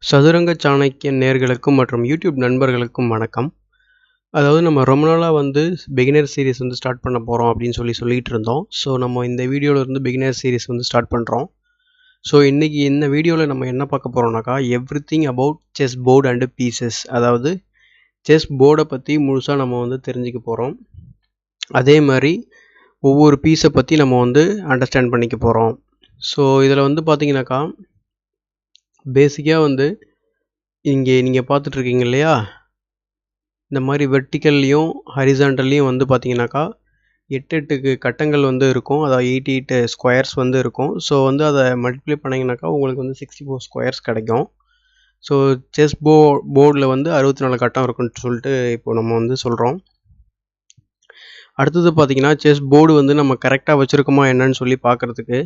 சதுரங்க சாணக்கியன் நேர்களுக்கும் மற்றும் யூடியூப் நண்பர்களுக்கும் வணக்கம். அதாவது நம்ம ரொம்ப நாளாக பிகினர் சீரிஸ் ஸ்டார்ட் பண்ண போகிறோம் அப்படின்னு சொல்லிட்டு இருந்தோம். ஸோ நம்ம இந்த வீடியோவில் இருந்து பிகினர் சீரிஸ் ஸ்டார்ட் பண்ணுறோம். ஸோ இன்றைக்கி இந்த வீடியோவில் நம்ம என்ன பார்க்க போகிறோம்னாக்கா everything about chess board and pieces. அதாவது செஸ் போர்டை பற்றி முழுசாக நம்ம தெரிஞ்சுக்க போகிறோம். அதே மாதிரி ஒவ்வொரு பீஸை பற்றி நம்ம அண்டர்ஸ்டாண்ட் பண்ணிக்க போகிறோம். ஸோ இதில் பார்த்தீங்கன்னாக்கா பேசிக்காக இங்கே நீங்கள் பார்த்துட்ருக்கீங்க இல்லையா, இந்த மாதிரி வெர்டிக்கல்லையும் ஹரிசாண்டல்லையும் பார்த்தீங்கன்னாக்கா 8 கட்டங்கள் இருக்கும். அதாவது 88 ஸ்கொயர்ஸ் இருக்கும். ஸோ அதை மல்டிப்ளை பண்ணிங்கனாக்கா உங்களுக்கு 64 ஸ்கொயர்ஸ் கிடைக்கும். ஸோ செஸ் போர்டில் 64 கட்டம் இருக்குன்னு சொல்லிட்டு இப்போ நம்ம சொல்கிறோம். அடுத்தது பார்த்தீங்கன்னா செஸ் போர்டு நம்ம கரெக்டாக வச்சுருக்கோமா என்னன்னு சொல்லி பார்க்குறதுக்கு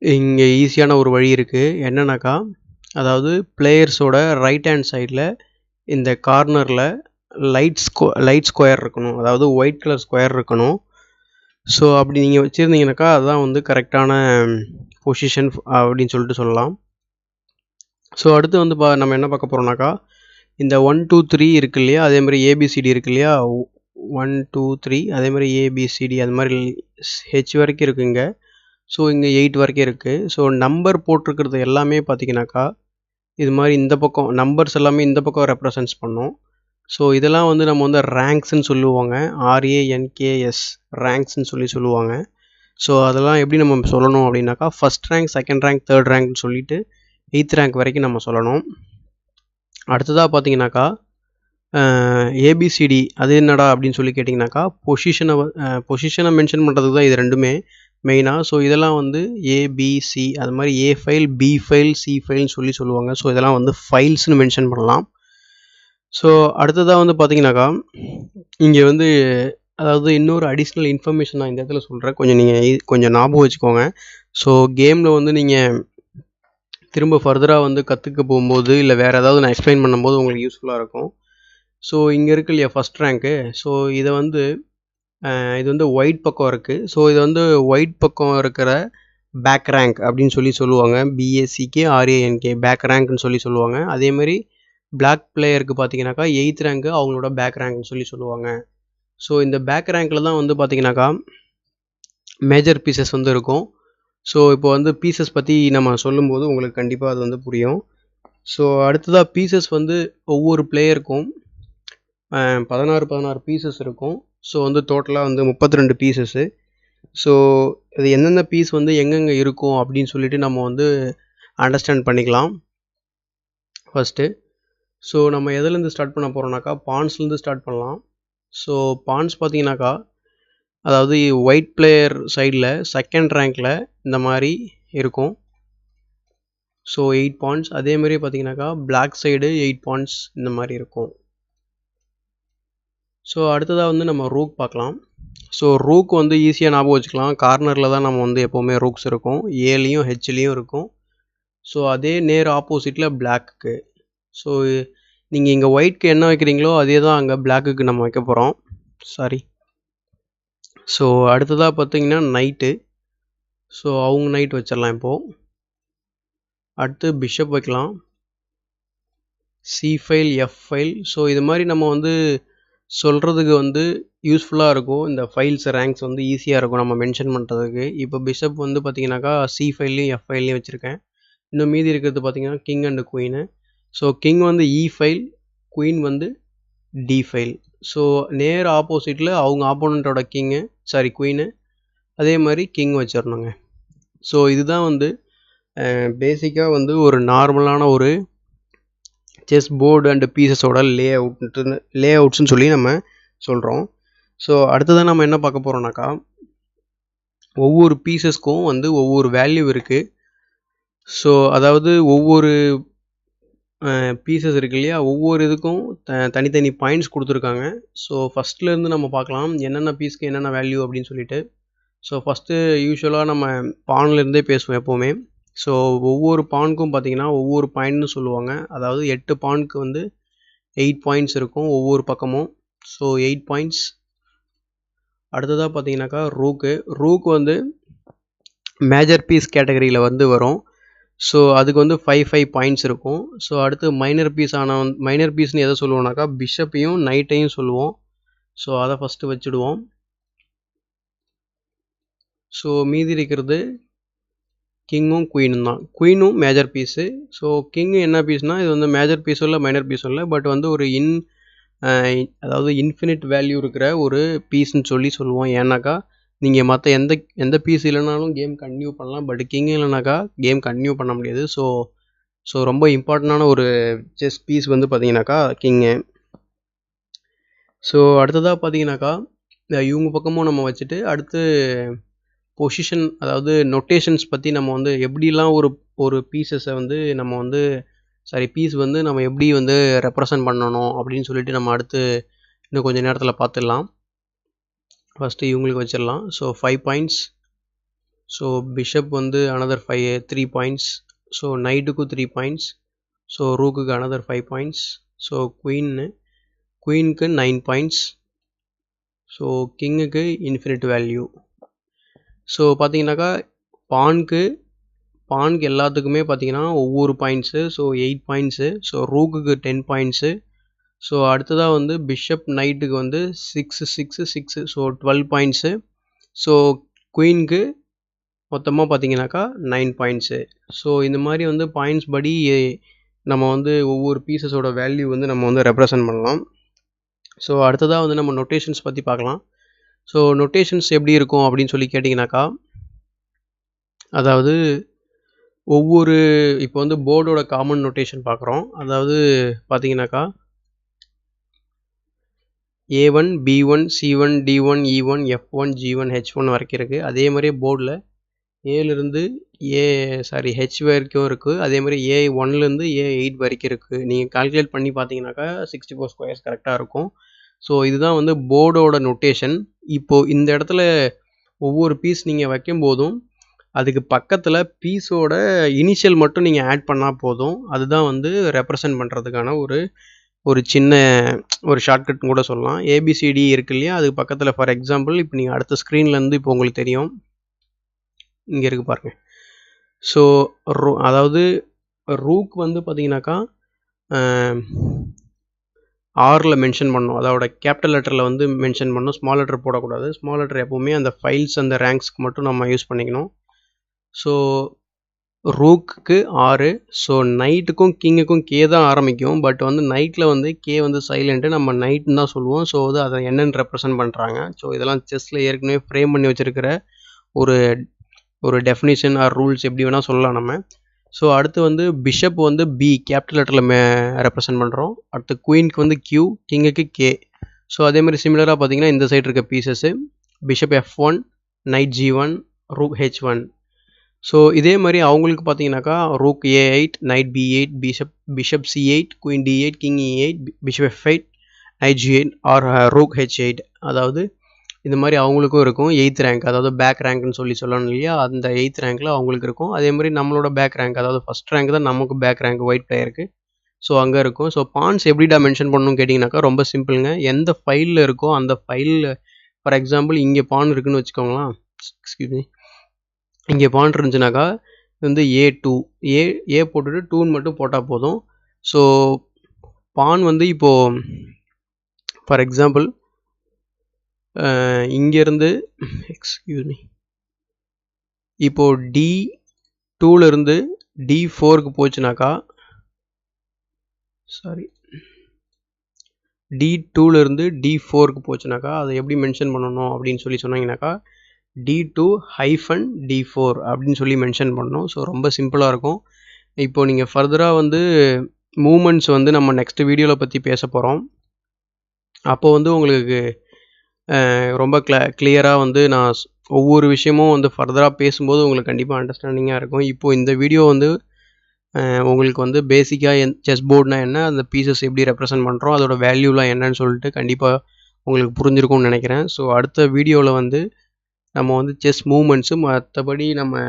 இங்கே ஈஸியான ஒரு வழி இருக்குது. என்னன்னாக்கா, அதாவது பிளேயர்ஸோட ரைட் ஹேண்ட் சைடில் இந்த கார்னரில் லைட் ஸ்கொயர் இருக்கணும், அதாவது ஒயிட் கலர் ஸ்கொயர் இருக்கணும். ஸோ அப்படி நீங்கள் வச்சுருந்தீங்கனாக்கா அதுதான் கரெக்டான பொசிஷன் அப்படின்னு சொல்லிட்டு சொல்லலாம். ஸோ அடுத்து நம்ம என்ன பார்க்க போகிறோம்னாக்கா, இந்த 1 2 3 இருக்கு இல்லையா, அதே மாதிரி ஏபிசிடி இருக்கு இல்லையா, 1 2 3 அதே மாதிரி ஏபிசிடி அது மாதிரி ஹெச் வரைக்கும் இருக்குங்க. ஸோ இங்கே 8 வரைக்கும் இருக்குது. ஸோ நம்பர் போட்டிருக்கிறது எல்லாமே பார்த்தீங்கன்னாக்கா இது மாதிரி இந்த பக்கம் நம்பர்ஸ் எல்லாமே இந்த பக்கம் ரெப்ரசன்ட்ஸ் பண்ணோம். ஸோ இதெல்லாம் நம்ம ரேங்க்ஸ்ன்னு சொல்லுவாங்க, RANKS ரேங்க்ஸ்ன்னு சொல்லுவாங்க. ஸோ அதெல்லாம் எப்படி நம்ம சொல்லணும் அப்படின்னாக்கா, first rank, second rank, third ரேங்க்னு சொல்லிட்டு 8th ரேங்க் வரைக்கும் நம்ம சொல்லணும். அடுத்ததாக பார்த்தீங்கன்னாக்கா ஏபிசிடி அது என்னடா அப்படின்னு சொல்லி கேட்டிங்கனாக்கா, பொசிஷனை மென்ஷன் பண்ணுறதுக்கு தான் இது ரெண்டுமே மெயினாக. ஸோ இதெல்லாம் ஏபிசி அது மாதிரி ஏ ஃபைல், பி ஃபைல், சி ஃபைல்னு சொல்லுவாங்க. ஸோ இதெல்லாம் ஃபைல்ஸ்னு மென்ஷன் பண்ணலாம். ஸோ அடுத்ததாக பார்த்தீங்கன்னாக்கா இங்கே அதாவது இன்னொரு அடிஷ்னல் இன்ஃபர்மேஷன் நான் இந்த இடத்துல சொல்கிறேன், கொஞ்சம் ஞாபகம் வச்சுக்கோங்க. ஸோ கேமில் நீங்கள் திரும்ப ஃபர்தராக கற்றுக்க போகும்போது இல்லை வேறு ஏதாவது நான் எக்ஸ்பிளைன் பண்ணும்போது உங்களுக்கு யூஸ்ஃபுல்லாக இருக்கும். ஸோ இங்கே இருக்கு இல்லையா ஃபஸ்ட் ரேங்க்கு, ஸோ இதை இது ஒயிட் பக்கம் இருக்குது. ஸோ இது ஒயிட் பக்கம் இருக்கிற பேக் ரேங்க் அப்படின்னு சொல்லுவாங்க, BACK பேக் ரேங்க்னு சொல்லுவாங்க. அதேமாதிரி பிளாக் பிளேயருக்கு பார்த்தீங்கன்னாக்கா 8th ரேங்க்கு அவங்களோட பேக் ரேங்க்னு சொல்லுவாங்க. ஸோ இந்த பேக் ரேங்க்கில் தான் பார்த்தீங்கன்னாக்கா மேஜர் பீசஸ் இருக்கும். ஸோ இப்போ பீசஸ் பற்றி நம்ம சொல்லும்போது உங்களுக்கு கண்டிப்பாக அது புரியும். ஸோ அடுத்ததாக பீசஸ் ஒவ்வொரு பிளேயருக்கும் 16 பீசஸ் இருக்கும். ஸோ டோட்டலாக 32 பீசஸ்ஸு. ஸோ அது எந்தெந்த பீஸ் எங்கெங்கே இருக்கும் அப்படின்னு சொல்லிட்டு நம்ம அண்டர்ஸ்டாண்ட் பண்ணிக்கலாம் ஃபஸ்ட்டு. ஸோ நம்ம எதுலேருந்து ஸ்டார்ட் பண்ண போகிறோம்னாக்கா பான்ஸ்லேருந்து ஸ்டார்ட் பண்ணலாம். ஸோ பான்ஸ் பார்த்தீங்கன்னாக்கா, அதாவது ஒயிட் பிளேயர் சைடில் செகண்ட் ரேங்க்கில் இந்த மாதிரி இருக்கும். So 8 points. அதேமாதிரி பார்த்தீங்கன்னாக்கா பிளாக் சைடு 8 பாயிண்ட்ஸ் இந்த மாதிரி இருக்கும். ஸோ அடுத்ததாக நம்ம ரூக் பார்க்கலாம். ஸோ ரூக் ஈஸியாக ஞாபகம் வச்சுக்கலாம், கார்னரில் தான் நம்ம எப்போவுமே ரூக்ஸ் இருக்கும், ஏலையும் ஹெச்லேயும் இருக்கும். ஸோ அதே நேர் ஆப்போசிட்டில் பிளாக்குக்கு. ஸோ நீங்கள் இங்கே ஒயிட்க்கு என்ன வைக்கிறீங்களோ அதே தான் அங்கே பிளாக்குக்கு நம்ம வைக்க போகிறோம். சாரி. ஸோ அடுத்ததாக பார்த்தீங்கன்னா நைட்டு. ஸோ அவங்க நைட் வச்சிடலாம் இப்போது. அடுத்து பிஷப் வைக்கலாம், C file, F file. So இது மாதிரி நம்ம சொல்கிறதுக்கு யூஸ்ஃபுல்லாக இருக்கும். இந்த ஃபைல்ஸ் ரேங்க்ஸ் ஈஸியாக இருக்கும் நம்ம மென்ஷன் பண்ணுறதுக்கு. இப்போ பிஷப் பார்த்தீங்கன்னாக்கா சி ஃபைல்லையும் எஃப் ஃபைல்லையும் வச்சுருக்கேன். இன்னும் மீதி இருக்கிறது பார்த்தீங்கன்னா king and queen. So king E file, queen D file. So நேர் ஆப்போசிட்டில் அவங்க ஆப்போனண்ட்டோட குயினு, அதே மாதிரி கிங் வச்சிடணுங்க. ஸோ இதுதான் பேசிக்காக ஒரு நார்மலான ஒரு செஸ் போர்டு அண்டு பீசஸோட லே அவுட்ஸ்னு சொல்லி நம்ம சொல்கிறோம். ஸோ அடுத்ததான் நம்ம என்ன பார்க்க போகிறோம்னாக்கா, ஒவ்வொரு பீசஸ்க்கும் ஒவ்வொரு வேல்யூ இருக்குது. ஸோ அதாவது ஒவ்வொரு பீசஸ் இருக்கு இல்லையா, ஒவ்வொரு இதுக்கும் தனித்தனி பாயிண்ட்ஸ் கொடுத்துருக்காங்க. ஸோ ஃபஸ்ட்லேருந்து நம்ம பார்க்கலாம் என்னென்ன பீஸ்க்கு என்னென்ன வேல்யூ அப்படின்னு சொல்லிட்டு. ஸோ ஃபஸ்ட்டு யூஸ்வலாக நம்ம பான்லேருந்தே பேசுவோம் எப்போவுமே. ஸோ ஒவ்வொரு பானுக்கும் பார்த்தீங்கன்னா ஒவ்வொரு பாயிண்ட்னு சொல்லுவாங்க. அதாவது 8 பாயிண்ட்க்கு 8 பாயிண்ட்ஸ் இருக்கும் ஒவ்வொரு பக்கமும். So 8 points. அடுத்ததாக பார்த்தீங்கன்னாக்கா ரூக்கு மேஜர் பீஸ் கேட்டகரியில் வரும். ஸோ அதுக்கு வந்து 5 பாயிண்ட்ஸ் இருக்கும். ஸோ அடுத்து மைனர் பீஸ்னு எதை சொல்லுவோம்னாக்கா பிஷப்பையும் நைட்டையும் சொல்லுவோம். ஸோ அதை ஃபஸ்ட்டு வச்சுடுவோம். ஸோ மீதி இருக்கிறது கிங்கும் குயினும் தான். குயினும் மேஜர் பீஸு. ஸோ கிங்கு என்ன பீஸ்னால் இது வந்து மேஜர் பீஸும் இல்லை மைனர் பீஸும் இல்லை, பட் வந்து ஒரு அதாவது இன்ஃபினிட் வேல்யூ இருக்கிற ஒரு பீஸ்ன்னு சொல்லுவோம். ஏன்னாக்கா நீங்கள் மற்ற எந்த பீஸ் இல்லைனாலும் கேம் கன்டினியூ பண்ணலாம், பட் கிங் இல்லைனாக்கா கேம் கன்டினியூ பண்ண முடியாது. ஸோ ரொம்ப இம்பார்ட்டண்டான ஒரு செஸ் பீஸ் வந்து பார்த்தீங்கன்னாக்கா கிங்கு. ஸோ அடுத்ததாக பார்த்தீங்கன்னாக்கா இவங்க பக்கமும் நம்ம வச்சுட்டு அடுத்து பொசிஷன் அதாவது நொட்டேஷன்ஸ் பற்றி நம்ம வந்து எப்படிலாம் ஒரு பீஸஸை வந்து நம்ம வந்து பீஸ் வந்து நம்ம எப்படி வந்து ரெப்ரசன்ட் பண்ணணும் அப்படின்னு சொல்லிட்டு நம்ம அடுத்து இன்னும் கொஞ்சம் நேரத்தில் பார்த்துடலாம். ஃபஸ்ட்டு இவங்களுக்கு வச்சிடலாம். So 5 points. ஸோ பிஷப் வந்து அனதர் 3 பாயிண்ட்ஸ். ஸோ நைட்டுக்கும் 3 பாயிண்ட்ஸ். ஸோ ரூக்குக்கு அனதர் 5 பாயிண்ட்ஸ். ஸோ குயினுக்கு 9 பாயிண்ட்ஸ். ஸோ கிங்குக்கு இன்ஃபினிட் வேல்யூ. ஸோ பார்த்தீங்கன்னாக்கா பான்க்கு எல்லாத்துக்குமே பார்த்தீங்கன்னா ஒவ்வொரு பாயிண்ட்ஸு. So 8 points. ஸோ ரூக்குக்கு 10 பாயிண்ட்ஸு. ஸோ அடுத்ததாக வந்து பிஷப் நைட்டுக்கு வந்து 6 ஸோ 12 பாயிண்ட்ஸு. ஸோ குயினுக்கு மொத்தமாக பார்த்தீங்கன்னாக்கா 9 பாயிண்ட்ஸு. ஸோ இந்த மாதிரி வந்து பாயிண்ட்ஸ் படி நம்ம வந்து ஒவ்வொரு பீசஸோட வேல்யூ வந்து நம்ம வந்து ரெப்ரசன்ட் பண்ணலாம். ஸோ அடுத்ததாக வந்து நம்ம நொட்டேஷன்ஸ் பற்றி பார்க்கலாம். ஸோ நொட்டேஷன்ஸ் எப்படி இருக்கும் அப்படின்னு சொல்லி கேட்டிங்கனாக்கா, அதாவது இப்போ வந்து போர்டோட காமன் நொட்டேஷன் பார்க்குறோம். அதாவது பார்த்தீங்கன்னாக்கா A1, B1, C1, D1, E1, F1, G1, H1 வரைக்கும் இருக்குது. அதே மாதிரியே போர்டில் ஏலேருந்து ஹெச் வரைக்கும் இருக்குது. அதே மாதிரி A1லேருந்து A8 வரைக்கும் இருக்குது. நீங்கள் கால்குலேட் பண்ணி பார்த்தீங்கன்னாக்கா 64 ஸ்கொயர்ஸ் கரெக்டாக இருக்கும். ஸோ இதுதான் வந்து போர்டோட நொட்டேஷன். இப்போது இந்த இடத்துல ஒவ்வொரு பீஸ் நீங்கள் வைக்கும் போதும் அதுக்கு பக்கத்தில் பீஸோட இனிஷியல் மட்டும் நீங்கள் ஆட் பண்ணால் போதும். அதுதான் வந்து ரெப்ரசன்ட் பண்ணுறதுக்கான ஒரு சின்ன ஒரு ஷார்ட்கட் கூட சொல்லலாம். ஏபிசிடி இருக்கு இல்லையா, அதுக்கு பக்கத்தில் ஃபார் எக்ஸாம்பிள் இப்போ நீங்கள் அடுத்த ஸ்க்ரீன்லேருந்து இப்போ உங்களுக்கு தெரியும், இங்கே இருக்குது பாருங்கள். ஸோ அதாவது ரூக் வந்து பார்த்தீங்கன்னாக்கா ஆரில் மென்ஷன் பண்ணணும். அதோட கேபிட்டல் லெட்டரில் வந்து மென்ஷன் பண்ணணும். ஸ்மால் லெட்டர் போடக்கூடாது. ஸ்மால் லெட்டர் எப்போவுமே அந்த ஃபைல்ஸ் அந்த ரேங்க்ஸ்க்கு மட்டும் நம்ம யூஸ் பண்ணிக்கணும். ஸோ ரூக்குக்கு 6. ஸோ நைட்டுக்கும் கிங்குக்கும் கே தான் ஆரம்பிக்கும். பட் வந்து நைட்டில் வந்து கே வந்து சைலண்ட்டு, நம்ம நைட்டுன்னு தான் சொல்லுவோம். ஸோ வந்து அதை என்னென்னு ரெப்ரசன்ட் பண்ணுறாங்க. ஸோ இதெல்லாம் செஸ்ஸில் ஏற்கனவே ஃப்ரேம் பண்ணி வச்சுருக்கிற ஒரு டெஃபினிஷன் ஆர் ரூல்ஸ் எப்படி வேணால் சொல்லலாம் நம்ம. ஸோ அடுத்து வந்து பிஷப் வந்து பி கேபிட்டல் லெட்டரில் ரெப்ரசன்ட் பண்ணுறோம். அடுத்து குயினுக்கு வந்து கியூ, கிங்குக்கு கே. ஸோ அதே மாதிரி சிமிலராக பார்த்தீங்கன்னா இந்த சைடு இருக்க pieces bishop F1, knight G1, rook H1. So இதே மாதிரி அவங்களுக்கு பார்த்தீங்கன்னாக்கா rook A8, knight B8, bishop C8, queen D8, king E8, bishop F8, knight G8 or rook H8. அதாவது இந்த மாதிரி அவங்களுக்கும் இருக்கும் 8th ரேங்க், அதாவது பேக் ரேங்க்னு சொல்லணும் இல்லையா, அந்த 8th ரேங்க்கில் அவங்களுக்கு இருக்கும். அதே மாதிரி நம்மளோட பேக் ரேங்க், அதாவது ஃபஸ்ட் ரேங்க் தான் நமக்கு பேக் ரேங்க் ஒயிட் பிளேயருக்கு. ஸோ அங்கே இருக்கும். ஸோ பாயிண்ட்ஸ் எப்படிடா மென்ஷன் பண்ணணும்னு கேட்டிங்கனாக்கா ரொம்ப சிம்பிளுங்க. எந்த ஃபைலில் இருக்கோ அந்த ஃபைலில், ஃபார் எக்ஸாம்பிள் இங்கே பான் இருக்குதுன்னு வச்சுக்கோங்களேன், இங்கே பான் இருந்துச்சுனாக்கா வந்து A2 ஏ போட்டுட்டு 2ன்னு மட்டும் போட்டால் போதும். ஸோ பான் வந்து இப்போது ஃபார் எக்ஸாம்பிள் இங்கேருந்து இப்போது D2லேருந்து D4க்கு போச்சுனாக்கா, D2லேருந்து D4க்கு போச்சுனாக்கா அதை எப்படி மென்ஷன் பண்ணணும் அப்படின்னு சொன்னீங்கன்னாக்கா D2-D4 அப்படின்னு சொல்லி மென்ஷன் பண்ணணும். ஸோ ரொம்ப சிம்பிளாக இருக்கும். இப்போ நீங்கள் ஃபர்தராக வந்து மூமெண்ட்ஸ் வந்து நம்ம நெக்ஸ்ட் வீடியோவில் பற்றி பேச போகிறோம். அப்போ வந்து உங்களுக்கு ரொம்ப கிளியராக வந்து நான் ஒவ்வொரு விஷயமும் வந்து ஃபர்தராக பேசும்போது உங்களுக்கு கண்டிப்பாக அண்டர்ஸ்டாண்டிங்காக இருக்கும். இப்போது இந்த வீடியோ வந்து உங்களுக்கு வந்து பேசிக்காக செஸ் போர்டுனா என்ன, அந்த பீசஸ் எப்படி ரெப்ரசன்ட் பண்ணுறோம், அதோட வேல்யூலாம் என்னன்னு சொல்லிட்டு கண்டிப்பாக உங்களுக்கு புரிஞ்சிருக்கும்னு நினைக்கிறேன். ஸோ அடுத்த வீடியோவில் வந்து நம்ம வந்து செஸ் மூவ்மெண்ட்ஸு, மற்றபடி நம்ம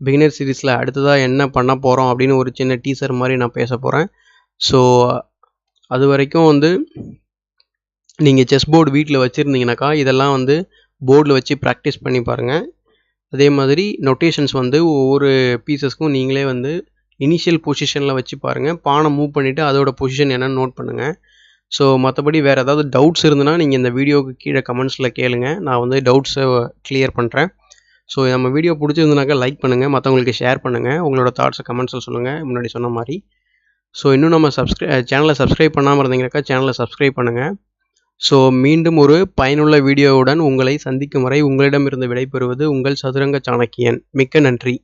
பிகினர் சீரீஸில் அடுத்ததாக என்ன பண்ண போகிறோம் அப்படின்னு ஒரு சின்ன டீசர் மாதிரி நான் பேச போகிறேன். ஸோ அது வரைக்கும் வந்து நீங்கள் செஸ் போர்டு வீட்டில் வச்சுருந்தீங்கனாக்கா இதெல்லாம் வந்து போர்டில் வச்சு ப்ராக்டிஸ் பண்ணி பாருங்கள். அதே மாதிரி நொட்டேஷன்ஸ் வந்து ஒவ்வொரு பீசஸ்க்கும் நீங்களே வந்து இனிஷியல் பொசிஷனில் வச்சு பாருங்கள். பானை மூவ் பண்ணிவிட்டு அதோட பொசிஷன் என்னன்னு நோட் பண்ணுங்கள். ஸோ மற்றபடி வேறு ஏதாவது டவுட்ஸ் இருந்ததுன்னா நீங்கள் இந்த வீடியோவுக்கு கீழே கமெண்ட்ஸில் கேளுங்க. நான் வந்து டவுட்ஸை கிளியர் பண்ணுறேன். ஸோ நம்ம வீடியோ பிடிச்சிருந்தனாக்கா லைக் பண்ணுங்கள், மற்றவங்களுக்கு ஷேர் பண்ணுங்கள், உங்களோட தாட்ஸை கமெண்ட்ஸில் சொல்லுங்கள் முன்னாடி சொன்ன மாதிரி. ஸோ இன்னும் நம்ம சேனலை சப்ஸ்கிரைப் பண்ணாமல் இருந்தீங்கன்னாக்கா சேனலை சப்ஸ்கிரைப் பண்ணுங்கள். ஸோ மீண்டும் ஒரு பயனுள்ள வீடியோவுடன் உங்களை சந்திக்கும் வரை உங்களிடமிருந்து விடைபெறுவது உங்கள் சதுரங்க சாணக்கியன். மிக்க நன்றி.